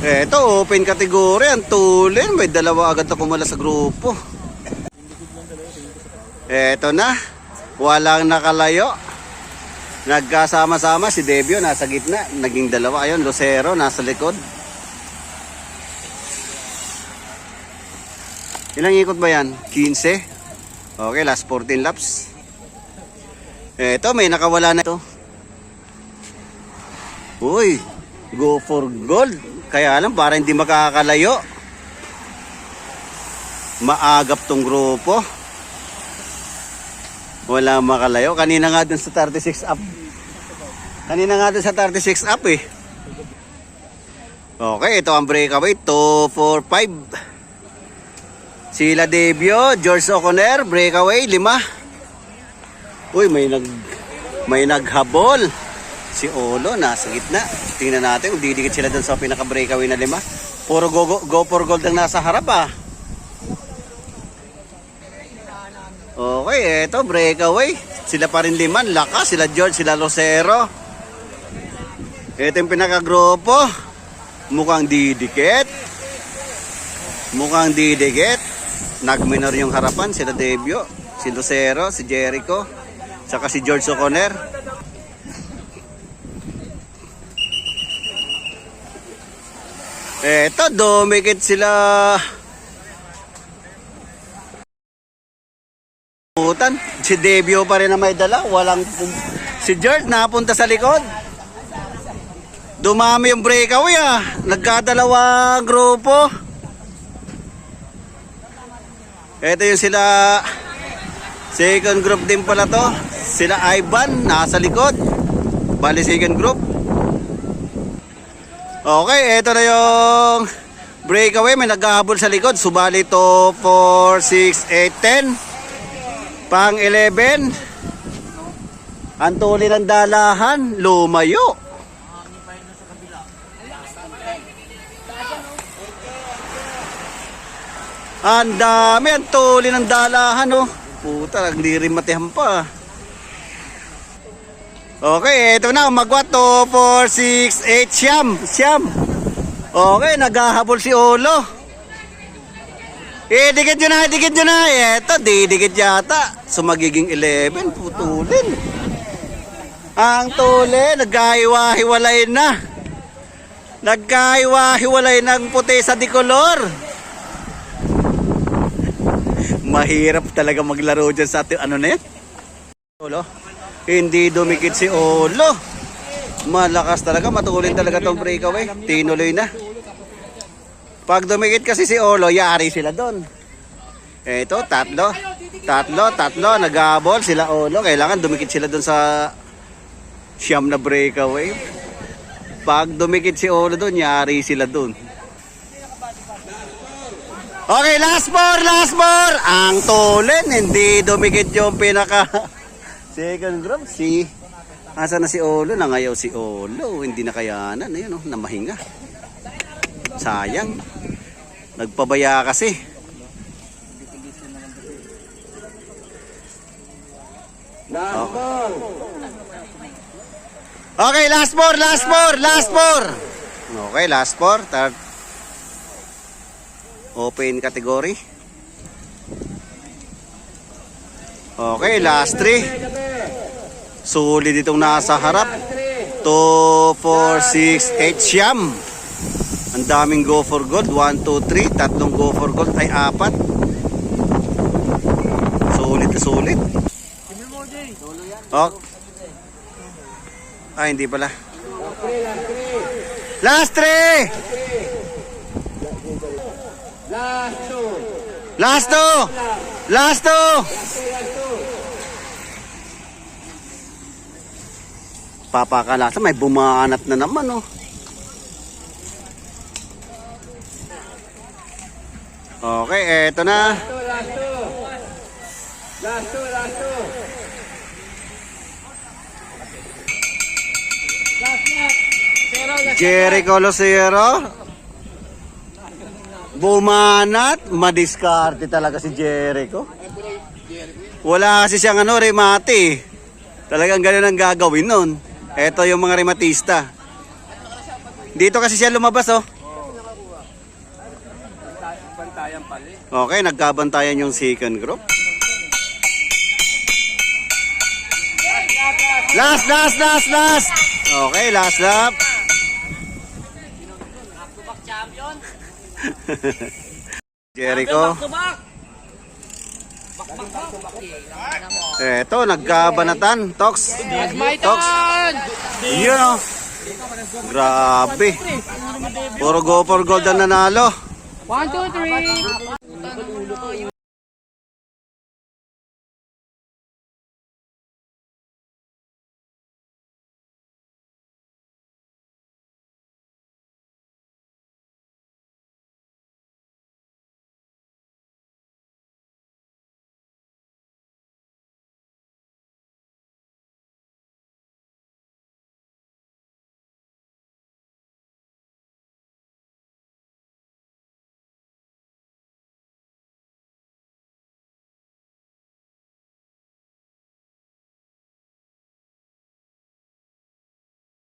Eto, open category. Ang tulin. May dalawa agad na pumala sa grupo. Eto na. Walang nakalayo. Nagkasama-sama si Debio nasa gitna. Naging dalawa. Ayun, Lucero nasa likod. Ilang ikot ba yan? 15. Okay, last 14 laps. Eto, may nakawala na ito. Uy, go for gold. Kaya lang, para hindi makakalayo. Maagap tong grupo. Wala makalayo. Kanina nga dun sa 36 up. Kanina nga dun sa 36 up eh. Okay, ito ang breakaway. 2, 4, 5. Sila Debio, George O'Connor, breakaway, 5. Uy, may naghabol. Si Olo, nasa gitna. Tingnan natin kung didikit sila dun sa pinaka-breakaway na 5. Puro go for gold ang nasa harap ah. Okay, eto, breakaway. Sila pa rin 5, lakas. Sila George, sila Lucero. Ito yung pinaka-grupo. Mukhang didikit. Nag-minor yung harapan, sila Debio, si Lucero, si Jericho, saka si George O'Connor. Eto, dumikit sila. Si Debio pa rin na may dala, si George napunta sa likod. Dumami yung breakaway ah, nagkadalawang grupo. Ito yung sila, second group din pala to. Sila Ivan, nasa likod. Bali second group. Okay, ito na yung breakaway. May naghahabol sa likod. Subali to 4, 6, 8, 10. Pang 11. Ang tuloy ng dalahan, lumayo. Ang dami, ang tuli ng dalahan, oh. Puta, hindi rin matihan pa. Okay, ito na, umagwa. 2, 4, 6, 8, siyam. Okay, naghahabol si Olo. Dikit yun na. Ito, didikit yata. So, magiging 11, putulin. Ang tuli, nagkahiwa-hiwalay na. Nagkahiwa-hiwalay ng puti sa dikolor. Mahirap talaga maglaro dyan sa ating ano na yan. Olo. Hindi dumikit si Olo. Malakas talaga, matulin talaga tong breakaway. Tinuloy na. Pag dumikit kasi si Olo, yari sila doon. Eto, tatlo. Naghabol sila Olo. Kailangan dumikit sila doon sa siyam na breakaway. Pag dumikit si Olo doon, yari sila doon. Okay, last four. Ang tulin, hindi dumikit yung pinaka second group. Asa na si Olo? Nangayaw si Olo. Hindi nakayanan. Ayun, namahinga. Sayang. Nagpabaya kasi. Okay, last four. Okay, last four. Open category. Okay, last 3. Solid itong nasa harap. 2, 4, 6, 8, siyam. Ang daming go for gold. 1, 2, 3. Tatlong go for gold ay 4. Solid. Okay. Ay, hindi pala. Last 3. Last two. Papakalasa, may bumanat na naman, oh. Okay, eto na. Last two. Jericho Lucero. Bumanat, madiskarte talaga si Jericho. Wala kasi siyang remate. Talagang ganun ang gagawin nun. Ito yung mga rematista. Dito kasi siya lumabas, oh. Okay, nagkabantayan yung second group. Last. Okay, last lap. Jericho. Eto, nagkabanatan. Tox. Yun o. Grabe. Puro go for gold ang nanalo. 1, 2, 3.